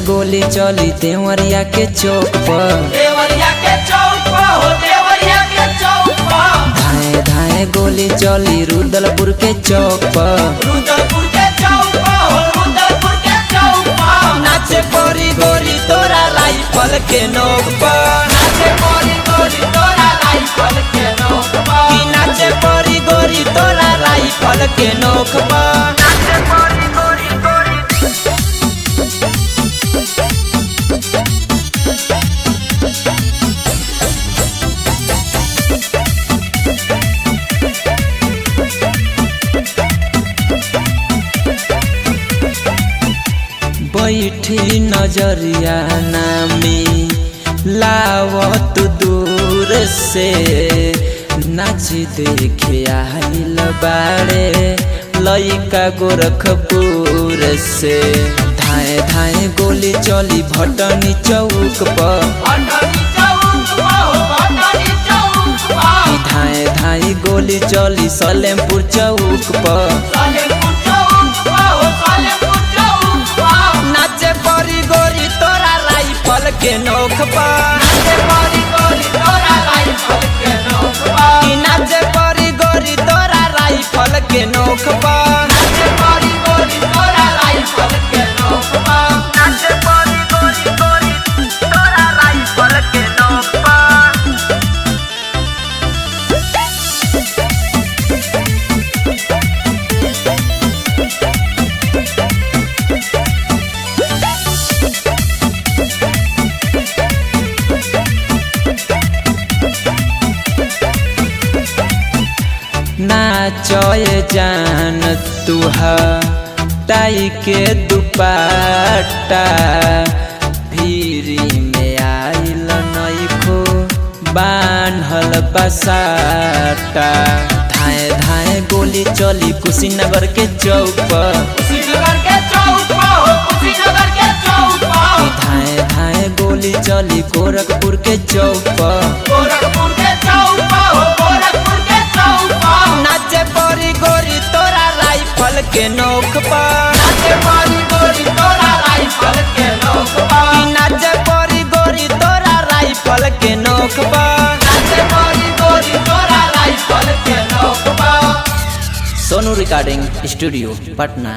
गोली चली देवरिया के चौक पर, देवरिया के चौक पर हो, देवरिया के चौक पर। धाए धाए गोली चली रुदलपुर के चौक पर, रुदलपुर के चौक पर हो, रुदलपुर के चौक पर। नाचे परी गोरी तोरा राइफल के नोक पर, नाचे परी गोरी तोरा राइफल के नोक पर। कि नाचे परी गोरी तोरा राइफल के नोक पर। नाचे परी गोरी गोरी। बैठी नजरिया नामी लावत दूर से, नाच देखे आइल बाड़े लइका गोरखपुर से। धाए धाए गोली चली भटनी चौक पर, भटनी चौक पर हो, भटनी चौक पर। धाए धाए गोली चली सलेमपुर चौक पर, सलेमपुर चौक पर हो, सलेमपुर चौक पर। नाचे परी गोरी तोरा राइफल के नोक पर, नाचे परी गोरी तोरा राइफल के नोक पर। कि नाचे परी गोरी तोरा राइफल के नोक पर। नाचे परी गोरी तोरा राइफल के नोक पर। नाचे परी गोरी गोरी तोरा राइफल के नोक पर। नाचय जान तुहा टाई के दुपट्टा, भीरी में आइल नइखो बान्हल बसाटा। धाए धाए गोली चली कुशीनगर के चौक पर, कुशीनगर के चौक पर हो, कुशीनगर के चौक पर। धाए धाए गोली चली गोरखपुर के चौक पर, गोरखपुर के चौक पर हो, गोरखपुर के चौक पर। नाचे परी गोरी तोरा राइफल के नोक पर, नाचे परी गोरी तोरा राइफल के नोक पर। कि नाचे परी गोरी तोरा राइफल के नोक पर। नाचे परी गोरी तोरा राइफल के नोक पर। Sonu recording studio Patna.